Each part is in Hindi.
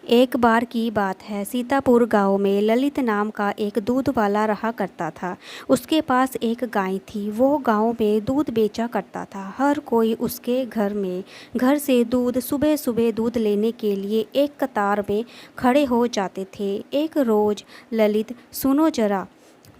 एक बार की बात है, सीतापुर गांव में ललित नाम का एक दूध वाला रहा करता था। उसके पास एक गाय थी। वो गांव में दूध बेचा करता था। हर कोई उसके घर से दूध सुबह सुबह दूध लेने के लिए एक कतार में खड़े हो जाते थे। एक रोज ललित, सुनो जरा,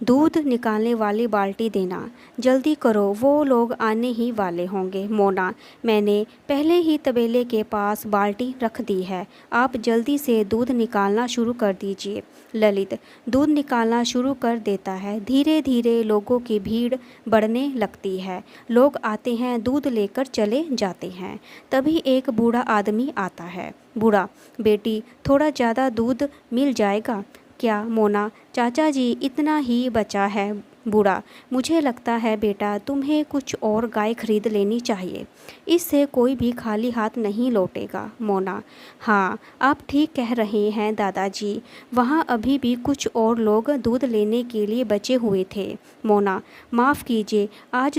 दूध निकालने वाली बाल्टी देना, जल्दी करो, वो लोग आने ही वाले होंगे। मोना, मैंने पहले ही तबेले के पास बाल्टी रख दी है, आप जल्दी से दूध निकालना शुरू कर दीजिए। ललित दूध निकालना शुरू कर देता है। धीरे धीरे लोगों की भीड़ बढ़ने लगती है। लोग आते हैं, दूध लेकर चले जाते हैं। तभी एक बूढ़ा आदमी आता है। बूढ़ा, बेटी, थोड़ा ज़्यादा दूध मिल जाएगा क्या? मोना, चाचा जी, इतना ही बचा है। बूढ़ा, मुझे लगता है बेटा तुम्हें कुछ और गाय खरीद लेनी चाहिए, इससे कोई भी खाली हाथ नहीं लौटेगा। मोना, हाँ, आप ठीक कह रहे हैं दादाजी, वहाँ अभी भी कुछ और लोग दूध लेने के लिए बचे हुए थे। मोना, माफ़ कीजिए, आज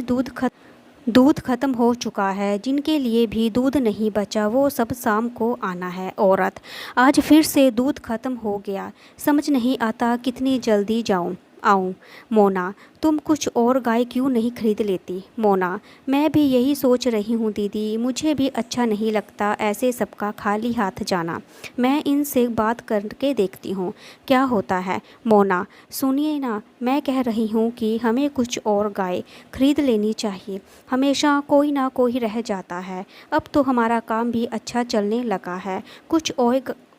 दूध खत्म हो चुका है। जिनके लिए भी दूध नहीं बचा वो सब शाम को आना है। औरत, आज फिर से दूध खत्म हो गया, समझ नहीं आता कितनी जल्दी आऊँ। मोना, तुम कुछ और गाय क्यों नहीं खरीद लेती? मोना, मैं भी यही सोच रही हूँ दीदी, मुझे भी अच्छा नहीं लगता ऐसे सबका खाली हाथ जाना। मैं इनसे बात करके देखती हूँ क्या होता है। मोना, सुनिए ना, मैं कह रही हूँ कि हमें कुछ और गाय खरीद लेनी चाहिए। हमेशा कोई ना कोई रह जाता है। अब तो हमारा काम भी अच्छा चलने लगा है, कुछ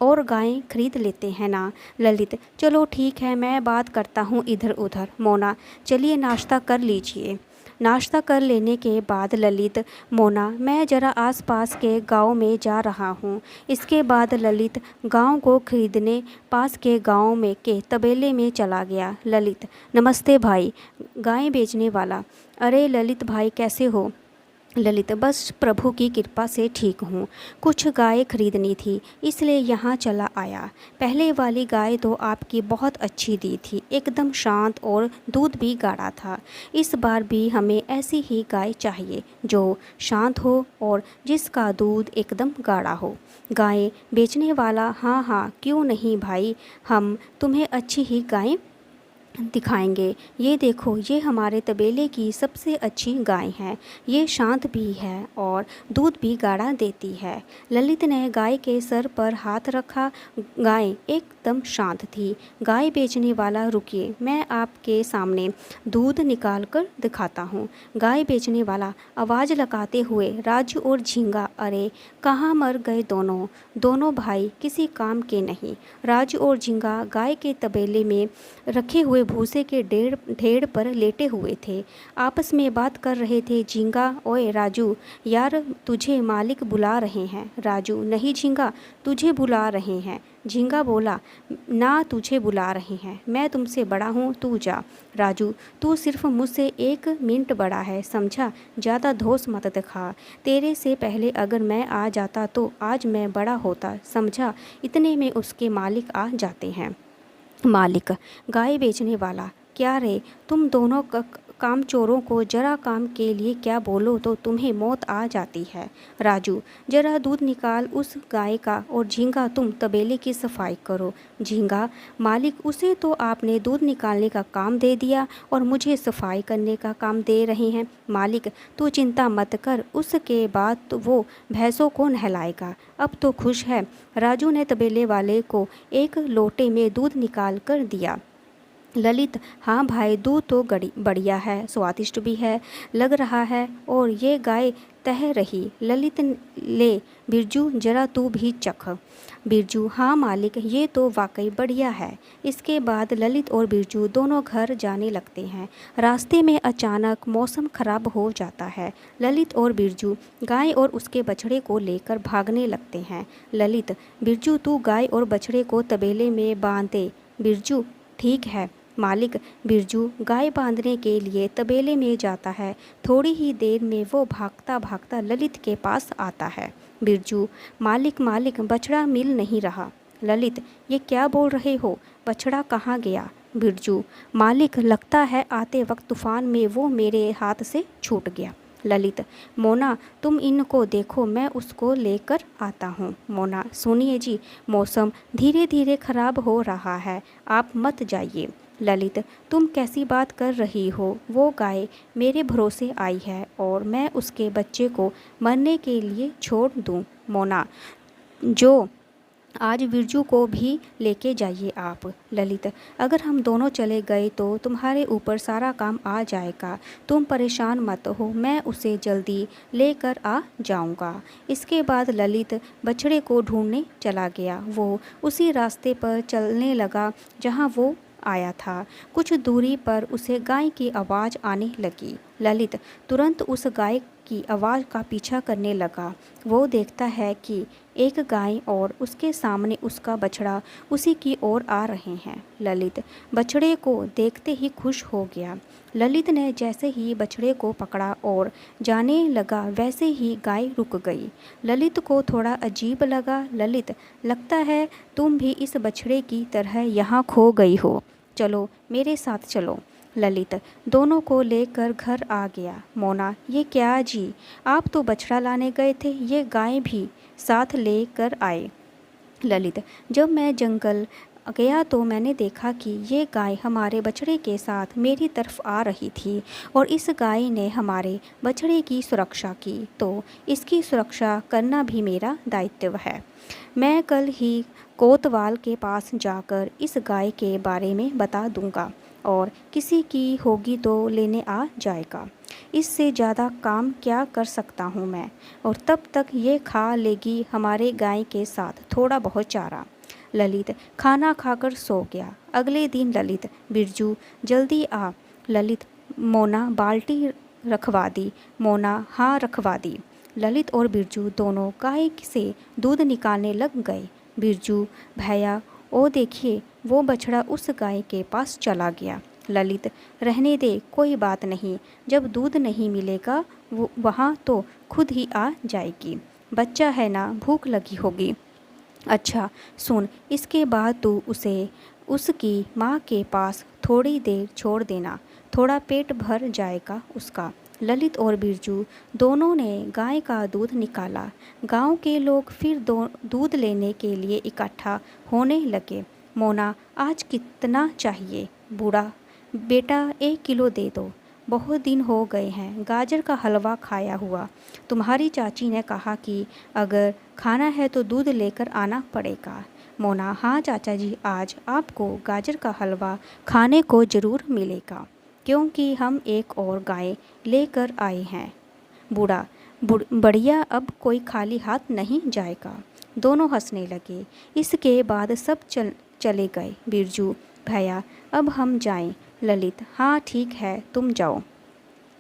और गायें खरीद लेते हैं ना। ललित, चलो ठीक है, मैं बात करता हूँ इधर उधर। मोना, चलिए नाश्ता कर लीजिए। नाश्ता कर लेने के बाद ललित, मोना, मैं ज़रा आसपास के गांव में जा रहा हूँ। इसके बाद ललित गांव को खरीदने पास के गांव में के तबेले में चला गया। ललित, नमस्ते भाई, गाय बेचने वाला। अरे ललित भाई, कैसे हो? ललित, बस प्रभु की कृपा से ठीक हूँ। कुछ गाय खरीदनी थी, इसलिए यहाँ चला आया। पहले वाली गाय तो आपकी बहुत अच्छी दी थी, एकदम शांत और दूध भी गाढ़ा था। इस बार भी हमें ऐसी ही गाय चाहिए जो शांत हो और जिसका दूध एकदम गाढ़ा हो। गाय बेचने वाला, हाँ हाँ, क्यों नहीं भाई, हम तुम्हें अच्छी ही गाय दिखाएंगे। ये देखो, ये हमारे तबेले की सबसे अच्छी गाय है। ये शांत भी है और दूध भी गाढ़ा देती है। ललित ने गाय के सर पर हाथ रखा। गाय एकदम शांत थी। गाय बेचने वाला, रुकिए, मैं आपके सामने दूध निकाल कर दिखाता हूँ। गाय बेचने वाला आवाज़ लगाते हुए, राजू और झींगा, अरे कहाँ मर गए दोनों भाई, किसी काम के नहीं। राजू और झींगा गाय के तबेले में रखे हुए भूसे के ढेर पर लेटे हुए थे। आपस में बात कर रहे थे। झींगा, ओए राजू, यार तुझे मालिक बुला रहे हैं। राजू, नहीं झींगा, तुझे बुला रहे हैं। झींगा बोला, ना, तुझे बुला रहे हैं, मैं तुमसे बड़ा हूँ, तू जा। राजू, तू सिर्फ मुझसे 1 मिनट बड़ा है, समझा, ज़्यादा धौंस मत दिखा। तेरे से पहले अगर मैं आ जाता तो आज मैं बड़ा होता, समझा। इतने में उसके मालिक आ जाते हैं। मालिक, गाय बेचने वाला, क्या रे, तुम दोनों कामचोरों को जरा काम के लिए क्या बोलो तो तुम्हें मौत आ जाती है। राजू, जरा दूध निकाल उस गाय का, और झींगा तुम तबेले की सफाई करो। झींगा, मालिक, उसे तो आपने दूध निकालने का काम दे दिया और मुझे सफाई करने का काम दे रहे हैं। मालिक, तू चिंता मत कर, उसके बाद तो वो भैंसों को नहलाएगा। अब तो खुश है। राजू ने तबेले वाले को एक लोटे में दूध निकाल कर दिया। ललित, हाँ भाई, दूध तो बढ़िया है, स्वादिष्ट भी है, लग रहा है, और ये गाय तह रही। ललित, ले बिरजू, जरा तू भी चख। बिरजू, हाँ मालिक, ये तो वाकई बढ़िया है। इसके बाद ललित और बिरजू दोनों घर जाने लगते हैं। रास्ते में अचानक मौसम खराब हो जाता है। ललित और बिरजू गाय और उसके बछड़े को लेकर भागने लगते हैं। ललित, बिरजू, तू गाय और बछड़े को तबेले में बांध दे। बिरजू, ठीक है मालिक। बिरजू गाय बांधने के लिए तबेले में जाता है। थोड़ी ही देर में वो भागता भागता ललित के पास आता है। बिरजू, मालिक मालिक, बछड़ा मिल नहीं रहा। ललित, ये क्या बोल रहे हो, बछड़ा कहाँ गया? बिरजू, मालिक, लगता है आते वक्त तूफान में वो मेरे हाथ से छूट गया। ललित, मोना तुम इनको देखो, मैं उसको लेकर आता हूँ। मोना, सुनिए जी, मौसम धीरे धीरे खराब हो रहा है, आप मत जाइए। ललित, तुम कैसी बात कर रही हो? वो गाय मेरे भरोसे आई है और मैं उसके बच्चे को मरने के लिए छोड़ दूँ? मोना, जो आज बिरजू को भी लेके जाइए आप। ललित, अगर हम दोनों चले गए तो तुम्हारे ऊपर सारा काम आ जाएगा, तुम परेशान मत हो, मैं उसे जल्दी लेकर आ जाऊंगा। इसके बाद ललित बछड़े को ढूंढने चला गया। वो उसी रास्ते पर चलने लगा जहां वो आया था। कुछ दूरी पर उसे गाय की आवाज़ आने लगी। ललित तुरंत उस गाय की आवाज़ का पीछा करने लगा। वो देखता है कि एक गाय और उसके सामने उसका बछड़ा उसी की ओर आ रहे हैं। ललित बछड़े को देखते ही खुश हो गया। ललित ने जैसे ही बछड़े को पकड़ा और जाने लगा, वैसे ही गाय रुक गई। ललित को थोड़ा अजीब लगा। ललित, लगता है तुम भी इस बछड़े की तरह यहाँ खो गई हो, चलो मेरे साथ चलो। ललित दोनों को लेकर घर आ गया। मोना, ये क्या जी, आप तो बछड़ा लाने गए थे, ये गाय भी साथ लेकर आए। ललित, जब मैं जंगल गया तो मैंने देखा कि ये गाय हमारे बछड़े के साथ मेरी तरफ आ रही थी और इस गाय ने हमारे बछड़े की सुरक्षा की, तो इसकी सुरक्षा करना भी मेरा दायित्व है। मैं कल ही कोतवाल के पास जाकर इस गाय के बारे में बता दूंगा और किसी की होगी तो लेने आ जाएगा। इससे ज़्यादा काम क्या कर सकता हूँ मैं, और तब तक ये खा लेगी हमारे गाय के साथ थोड़ा बहुत चारा। ललित खाना खाकर सो गया। अगले दिन ललित, बिरजू जल्दी आ। ललित, मोना बाल्टी रखवा दी? मोना, हाँ रखवा दी। ललित और बिरजू दोनों गाय से दूध निकालने लग गए। बिरजू, भैया ओ देखिए, वो बछड़ा उस गाय के पास चला गया। ललित, रहने दे, कोई बात नहीं, जब दूध नहीं मिलेगा वो वहाँ तो खुद ही आ जाएगी, बच्चा है ना, भूख लगी होगी। अच्छा सुन, इसके बाद तू उसे उसकी माँ के पास थोड़ी देर छोड़ देना, थोड़ा पेट भर जाएगा उसका। ललित और बिरजू दोनों ने गाय का दूध निकाला। गांव के लोग फिर दूध लेने के लिए इकट्ठा होने लगे। मोना, आज कितना चाहिए? बूढ़ा, बेटा 1 किलो दे दो, बहुत दिन हो गए हैं गाजर का हलवा खाया हुआ। तुम्हारी चाची ने कहा कि अगर खाना है तो दूध लेकर आना पड़ेगा। मोना, हाँ चाचा जी, आज आपको गाजर का हलवा खाने को ज़रूर मिलेगा, क्योंकि हम एक और गाय लेकर आए हैं। बूढ़ा, बढ़िया, अब कोई खाली हाथ नहीं जाएगा। दोनों हंसने लगे। इसके बाद सब चले गए। बिरजू, भैया अब हम जाएं। ललित, हाँ ठीक है, तुम जाओ।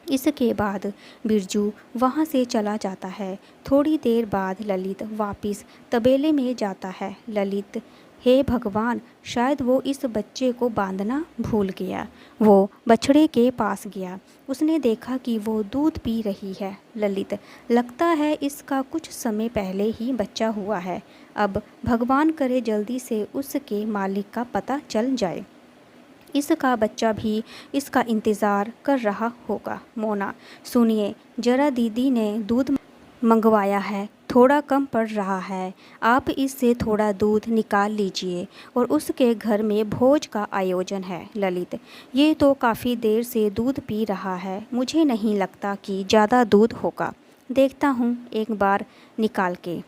इसके बाद बिरजू वहाँ से चला जाता है। थोड़ी देर बाद ललित वापस तबेले में जाता है। ललित, हे भगवान, शायद वो इस बच्चे को बांधना भूल गया। वो बछड़े के पास गया। उसने देखा कि वो दूध पी रही है। ललित, लगता है इसका कुछ समय पहले ही बच्चा हुआ है। अब भगवान करे जल्दी से उसके मालिक का पता चल जाए। इसका बच्चा भी इसका इंतज़ार कर रहा होगा। मोना, सुनिए जरा, दीदी ने दूध मंगवाया है, थोड़ा कम पड़ रहा है, आप इससे थोड़ा दूध निकाल लीजिए, और उसके घर में भोज का आयोजन है। ललित, ये तो काफ़ी देर से दूध पी रहा है, मुझे नहीं लगता कि ज़्यादा दूध होगा, देखता हूँ एक बार निकाल के।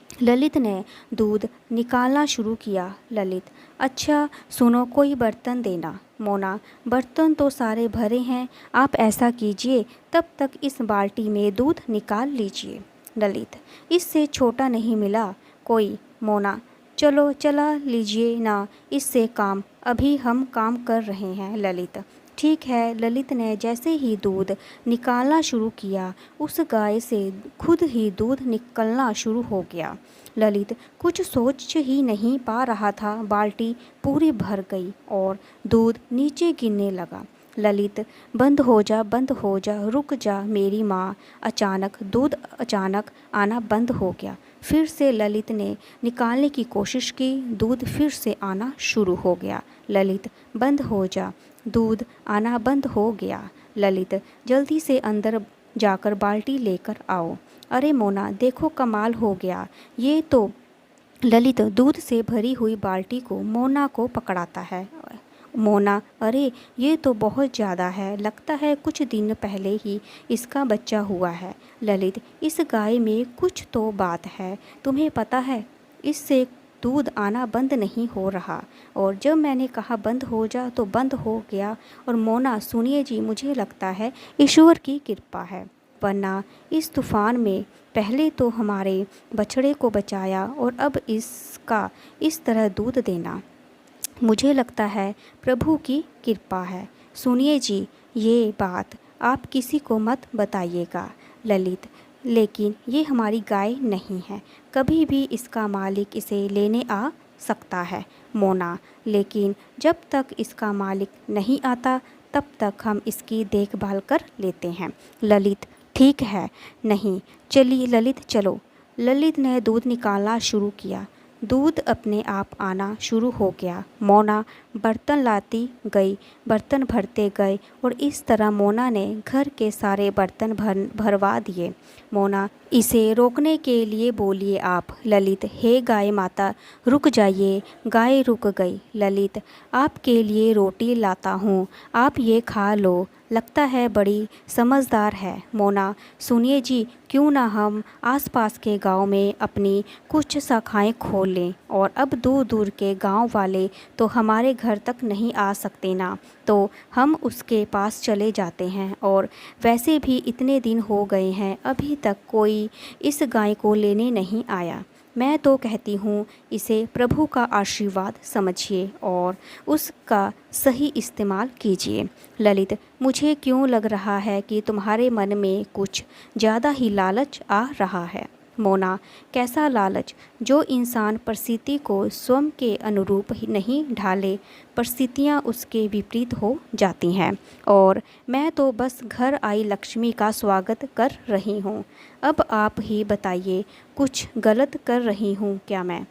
ललित ने दूध निकालना शुरू किया। ललित, अच्छा सुनो, कोई बर्तन देना। मोना, बर्तन तो सारे भरे हैं, आप ऐसा कीजिए, तब तक इस बाल्टी में दूध निकाल लीजिए। ललित, इससे छोटा नहीं मिला कोई? मोना, चलो चला लीजिए ना, इससे काम, अभी हम काम कर रहे हैं। ललित, ठीक है। ललित ने जैसे ही दूध निकालना शुरू किया, उस गाय से खुद ही दूध निकलना शुरू हो गया। ललित कुछ सोच ही नहीं पा रहा था, बाल्टी पूरी भर गई और दूध नीचे गिरने लगा। ललित, बंद हो जा, बंद हो जा, रुक जा मेरी माँ। अचानक दूध अचानक आना बंद हो गया। फिर से ललित ने निकालने की कोशिश की, दूध फिर से आना शुरू हो गया। ललित, बंद हो जा, दूध आना बंद हो गया। ललित जल्दी से अंदर जाकर बाल्टी लेकर आओ। अरे मोना, देखो कमाल हो गया, ये तो। ललित दूध से भरी हुई बाल्टी को मोना को पकड़ाता है। मोना, अरे ये तो बहुत ज़्यादा है, लगता है कुछ दिन पहले ही इसका बच्चा हुआ है। ललित, इस गाय में कुछ तो बात है, तुम्हें पता है इससे दूध आना बंद नहीं हो रहा, और जब मैंने कहा बंद हो जा तो बंद हो गया। और मोना, सुनिए जी, मुझे लगता है ईश्वर की कृपा है, वरना इस तूफान में पहले तो हमारे बछड़े को बचाया और अब इसका इस तरह दूध देना, मुझे लगता है प्रभु की कृपा है। सुनिए जी, ये बात आप किसी को मत बताइएगा। ललित, लेकिन ये हमारी गाय नहीं है, कभी भी इसका मालिक इसे लेने आ सकता है। मोना, लेकिन जब तक इसका मालिक नहीं आता तब तक हम इसकी देखभाल कर लेते हैं। ललित, ठीक है, नहीं, चलिए ललित, चलो। ललित ने दूध निकालना शुरू किया। दूध अपने आप आना शुरू हो गया। मोना बर्तन लाती गई, बर्तन भरते गए, और इस तरह मोना ने घर के सारे बर्तन भरवा दिए। मोना, इसे रोकने के लिए बोलिए आप। ललित, हे गाय माता, रुक जाइए। गाय रुक गई। ललित, आपके लिए रोटी लाता हूँ, आप ये खा लो, लगता है बड़ी समझदार है। मोना, सुनिए जी, क्यों ना हम आसपास के गांव में अपनी कुछ शाखाएं खोल लें, और अब दूर दूर के गांव वाले तो हमारे घर तक नहीं आ सकते ना, तो हम उसके पास चले जाते हैं। और वैसे भी इतने दिन हो गए हैं, अभी तक कोई इस गाय को लेने नहीं आया। मैं तो कहती हूँ इसे प्रभु का आशीर्वाद समझिए और उसका सही इस्तेमाल कीजिए। ललित, मुझे क्यों लग रहा है कि तुम्हारे मन में कुछ ज़्यादा ही लालच आ रहा है। मोना, कैसा लालच? जो इंसान परिस्थिति को स्वयं के अनुरूप ही नहीं ढाले, परिस्थितियाँ उसके विपरीत हो जाती हैं, और मैं तो बस घर आई लक्ष्मी का स्वागत कर रही हूँ। अब आप ही बताइए, कुछ गलत कर रही हूँ क्या मैं?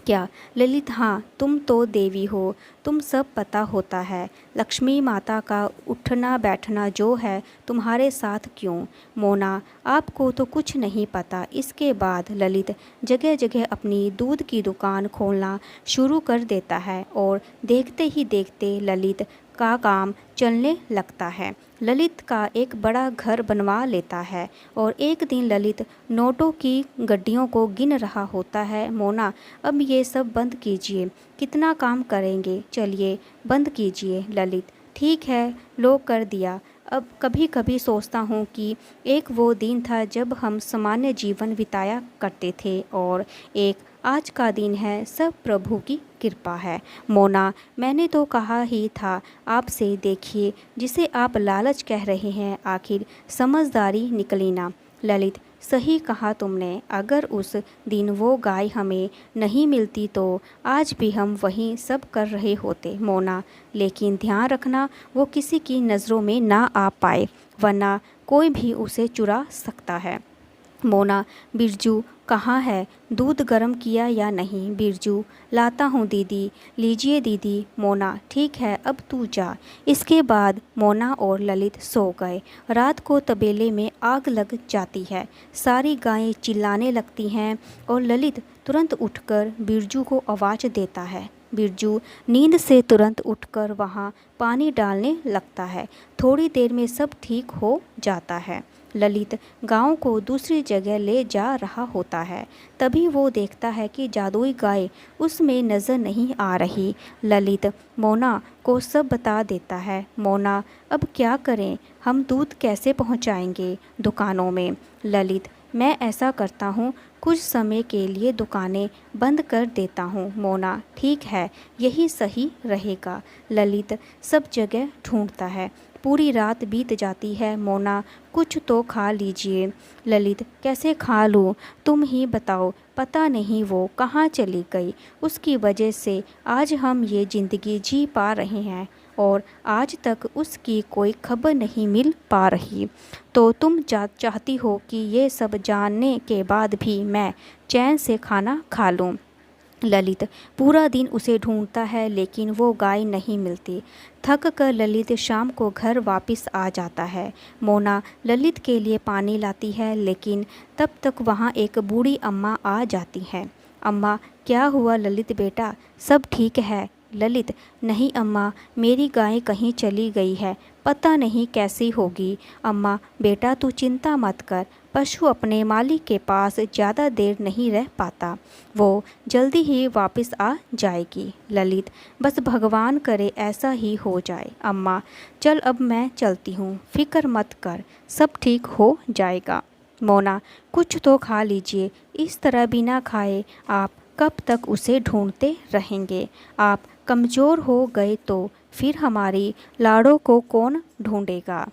क्या? ललित, हाँ, तुम तो देवी हो, तुम सब पता होता है। लक्ष्मी माता का उठना बैठना जो है तुम्हारे साथ क्यों? मोना, आपको तो कुछ नहीं पता। इसके बाद ललित जगह जगह अपनी दूध की दुकान खोलना शुरू कर देता है, और देखते ही देखते ललित का काम चलने लगता है। ललित का एक बड़ा घर बनवा लेता है, और एक दिन ललित नोटों की गड्डियों को गिन रहा होता है। मोना, अब ये सब बंद कीजिए, कितना काम करेंगे, चलिए बंद कीजिए। ललित, ठीक है, लो कर दिया। अब कभी कभी सोचता हूँ कि एक वो दिन था जब हम सामान्य जीवन बिताया करते थे, और एक आज का दिन है, सब प्रभु की कृपा है। मोना, मैंने तो कहा ही था आपसे, देखिए जिसे आप लालच कह रहे हैं आखिर समझदारी निकली ना। ललित, सही कहा तुमने, अगर उस दिन वो गाय हमें नहीं मिलती तो आज भी हम वही सब कर रहे होते। मोना, लेकिन ध्यान रखना वो किसी की नज़रों में ना आ पाए, वरना कोई भी उसे चुरा सकता है। मोना, बिरजू कहाँ है? दूध गर्म किया या नहीं? बिरजू, लाता हूँ दीदी, लीजिए दीदी। मोना, ठीक है, अब तू जा। इसके बाद मोना और ललित सो गए। रात को तबेले में आग लग जाती है, सारी गायें चिल्लाने लगती हैं, और ललित तुरंत उठकर बिरजू को आवाज़ देता है। बिरजू नींद से तुरंत उठकर वहाँ पानी डालने लगता है। थोड़ी देर में सब ठीक हो जाता है। ललित गांव को दूसरी जगह ले जा रहा होता है, तभी वो देखता है कि जादुई गाय उसमें नज़र नहीं आ रही। ललित मोना को सब बता देता है। मोना, अब क्या करें, हम दूध कैसे पहुंचाएंगे दुकानों में? ललित, मैं ऐसा करता हूँ, कुछ समय के लिए दुकानें बंद कर देता हूँ। मोना, ठीक है, यही सही रहेगा। ललित सब जगह ढूंढता है, पूरी रात बीत जाती है। मोना, कुछ तो खा लीजिए। ललित, कैसे खा लूँ, तुम ही बताओ, पता नहीं वो कहाँ चली गई, उसकी वजह से आज हम ये ज़िंदगी जी पा रहे हैं, और आज तक उसकी कोई खबर नहीं मिल पा रही। तो तुम चाहती हो कि ये सब जानने के बाद भी मैं चैन से खाना खा लूँ? ललित पूरा दिन उसे ढूंढता है लेकिन वो गाय नहीं मिलती। थक कर ललित शाम को घर वापस आ जाता है। मोना ललित के लिए पानी लाती है लेकिन तब तक वहाँ एक बूढ़ी अम्मा आ जाती है। अम्मा, क्या हुआ ललित बेटा, सब ठीक है? ललित, नहीं अम्मा, मेरी गाय कहीं चली गई है, पता नहीं कैसी होगी। अम्मा बेटा तू चिंता मत कर, पशु अपने मालिक के पास ज़्यादा देर नहीं रह पाता, वो जल्दी ही वापस आ जाएगी। ललित, बस भगवान करे ऐसा ही हो जाए। अम्मा, चल अब मैं चलती हूँ, फिक्र मत कर, सब ठीक हो जाएगा। मोना, कुछ तो खा लीजिए, इस तरह बिना खाए आप कब तक उसे ढूंढते रहेंगे? आप कमज़ोर हो गए तो फिर हमारी लाड़ों को कौन ढूंढेगा?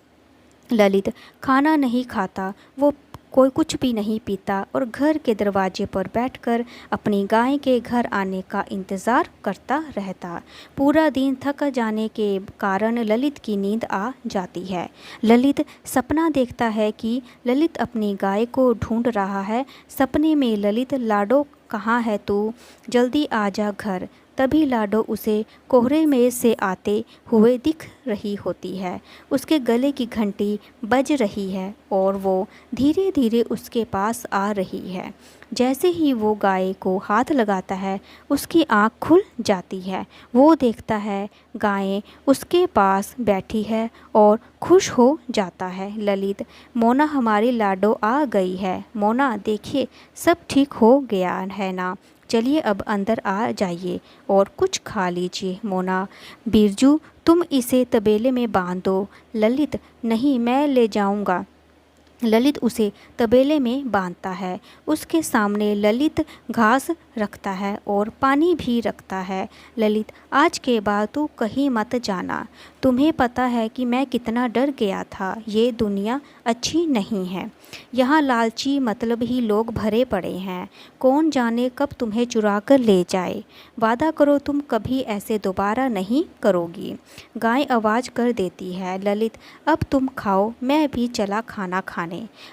ललित खाना नहीं खाता, वो कोई कुछ भी नहीं पीता और घर के दरवाजे पर बैठकर अपनी गाय के घर आने का इंतज़ार करता रहता। पूरा दिन थक जाने के कारण ललित की नींद आ जाती है। ललित सपना देखता है कि ललित अपनी गाय को ढूंढ रहा है। सपने में ललित, लाडो कहाँ है तू, जल्दी आ जा घर। तभी लाडो उसे कोहरे में से आते हुए दिख रही होती है। उसके गले की घंटी बज रही है और वो धीरे धीरे उसके पास आ रही है। जैसे ही वो गाय को हाथ लगाता है उसकी आँख खुल जाती है। वो देखता है गाय उसके पास बैठी है और खुश हो जाता है। ललित, मोना हमारी लाडो आ गई है। मोना देखिए, सब ठीक हो गया है ना? चलिए अब अंदर आ जाइए और कुछ खा लीजिए। मोना, बिरजू तुम इसे तबेले में बांध दो। ललित, नहीं मैं ले जाऊंगा। ललित उसे तबेले में बांधता है। उसके सामने ललित घास रखता है और पानी भी रखता है। ललित, आज के बाद तू कहीं मत जाना। तुम्हें पता है कि मैं कितना डर गया था। ये दुनिया अच्छी नहीं है, यहाँ लालची मतलब ही लोग भरे पड़े हैं। कौन जाने कब तुम्हें चुरा कर ले जाए। वादा करो तुम कभी ऐसे दोबारा नहीं करोगी। गाय आवाज़ कर देती है, ललित अब तुम खाओ, मैं भी चला खाना खाने।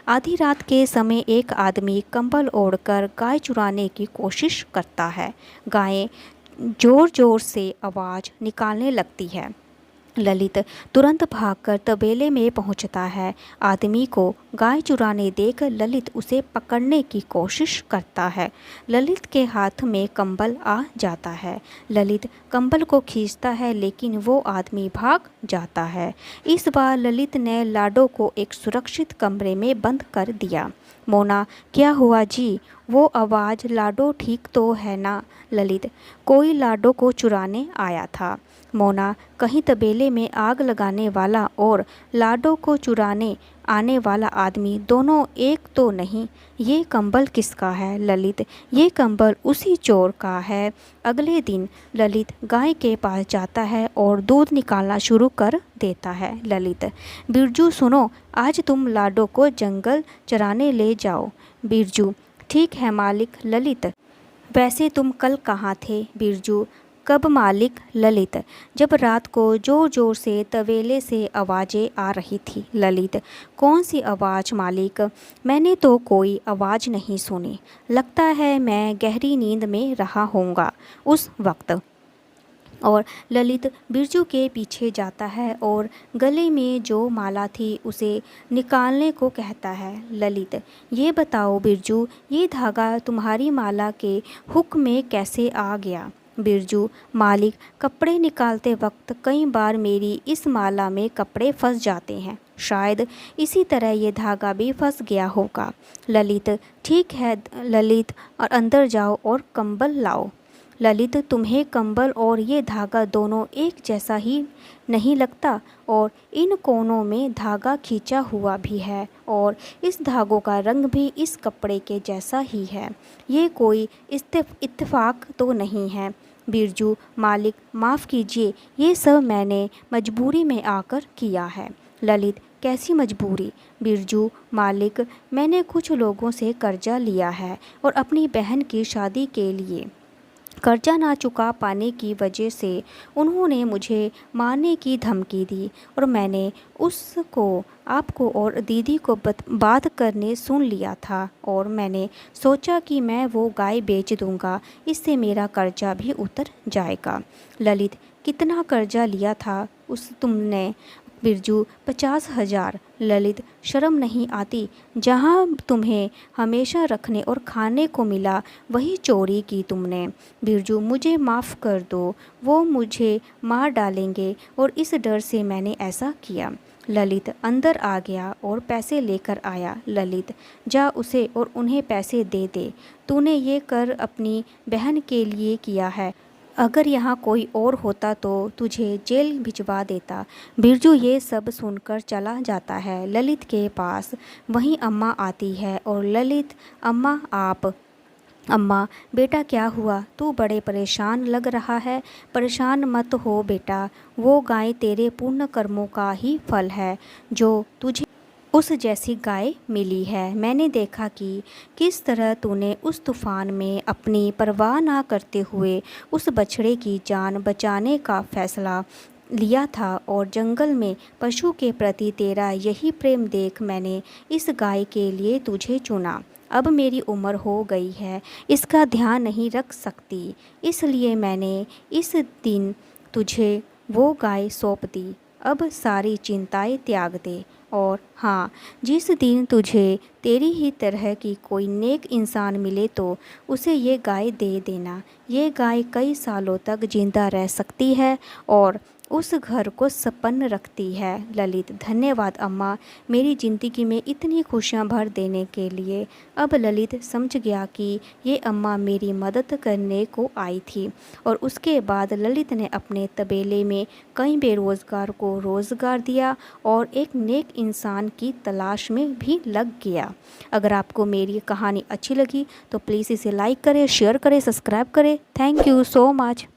आधी रात के समय एक आदमी कंबल ओढ़कर गाय चुराने की कोशिश करता है। गाय ज़ोर ज़ोर से आवाज़ निकालने लगती है। ललित तुरंत भागकर तबेले में पहुंचता है। आदमी को गाय चुराने देख ललित उसे पकड़ने की कोशिश करता है। ललित के हाथ में कंबल आ जाता है। ललित कंबल को खींचता है लेकिन वो आदमी भाग जाता है। इस बार ललित ने लाडो को एक सुरक्षित कमरे में बंद कर दिया। मोना, क्या हुआ जी? वो आवाज़, लाडो ठीक तो है ना? ललित, कोई लाडो को चुराने आया था। मोना, कहीं तबेले में आग लगाने वाला और लाडो को चुराने आने वाला आदमी दोनों एक तो नहीं? ये कंबल किसका है? ललित, ये कंबल उसी चोर का है। अगले दिन ललित गाय के पास जाता है और दूध निकालना शुरू कर देता है। ललित, बिरजू सुनो, आज तुम लाडो को जंगल चराने ले जाओ। बिरजू, ठीक है मालिक। ललित, वैसे तुम कल कहाँ थे? बिरजू, कब मालिक? ललित, जब रात को ज़ोर ज़ोर से तबेले से आवाज़ें आ रही थी। ललित, कौन सी आवाज़ मालिक? मैंने तो कोई आवाज़ नहीं सुनी, लगता है मैं गहरी नींद में रहा होऊंगा उस वक्त। और ललित बिरजू के पीछे जाता है और गले में जो माला थी उसे निकालने को कहता है। ललित, ये बताओ बिरजू, ये धागा तुम्हारी माला के हुक में कैसे आ गया? बिरजू, मालिक, कपड़े निकालते वक्त कई बार मेरी इस माला में कपड़े फंस जाते हैं, शायद इसी तरह ये धागा भी फंस गया होगा। ललित, ठीक है ललित, और अंदर जाओ और कंबल लाओ। ललित, तुम्हें कंबल और ये धागा दोनों एक जैसा ही नहीं लगता? और इन कोनों में धागा खींचा हुआ भी है और इस धागों का रंग भी इस कपड़े के जैसा ही है। ये कोई इत्तेफाक तो नहीं है? बिरजू, मालिक माफ़ कीजिए, ये सब मैंने मजबूरी में आकर किया है। ललित, कैसी मजबूरी? बिरजू, मालिक, मैंने कुछ लोगों से कर्जा लिया है और अपनी बहन की शादी के लिए कर्जा ना चुका पाने की वजह से उन्होंने मुझे मारने की धमकी दी और मैंने उसको आपको और दीदी को बात करने सुन लिया था और मैंने सोचा कि मैं वो गाय बेच दूंगा, इससे मेरा कर्जा भी उतर जाएगा। ललित, कितना कर्जा लिया था उस तुमने? बिरजू, 50,000। ललित, शर्म नहीं आती? जहाँ तुम्हें हमेशा रखने और खाने को मिला वही चोरी की तुमने। बिरजू, मुझे माफ़ कर दो, वो मुझे मार डालेंगे और इस डर से मैंने ऐसा किया। ललित अंदर आ गया और पैसे लेकर आया। ललित, जा उसे और उन्हें पैसे दे दे। तूने ये कर अपनी बहन के लिए किया है, अगर यहाँ कोई और होता तो तुझे जेल भिजवा देता। बिरजू ये सब सुनकर चला जाता है। ललित के पास वहीं अम्मा आती है और ललित, अम्मा आप। अम्मा, बेटा क्या हुआ? तू बड़े परेशान लग रहा है। परेशान मत हो बेटा, वो गाय तेरे पुण्य कर्मों का ही फल है जो तुझे उस जैसी गाय मिली है। मैंने देखा कि किस तरह तूने उस तूफान में अपनी परवाह ना करते हुए उस बछड़े की जान बचाने का फैसला लिया था और जंगल में पशु के प्रति तेरा यही प्रेम देख मैंने इस गाय के लिए तुझे चुना। अब मेरी उम्र हो गई है, इसका ध्यान नहीं रख सकती, इसलिए मैंने इस दिन तुझे वो गाय सौंप दी। अब सारी चिंताएं त्याग दे और हाँ, जिस दिन तुझे तेरी ही तरह की कोई नेक इंसान मिले तो उसे ये गाय दे देना। ये गाय कई सालों तक जिंदा रह सकती है और उस घर को संपन्न रखती है। ललित, धन्यवाद अम्मा, मेरी ज़िंदगी में इतनी खुशियाँ भर देने के लिए। अब ललित समझ गया कि ये अम्मा मेरी मदद करने को आई थी और उसके बाद ललित ने अपने तबेले में कई बेरोज़गार को रोज़गार दिया और एक नेक इंसान की तलाश में भी लग गया। अगर आपको मेरी कहानी अच्छी लगी तो प्लीज़ इसे लाइक करें, शेयर करें, सब्सक्राइब करें। Thank you so much.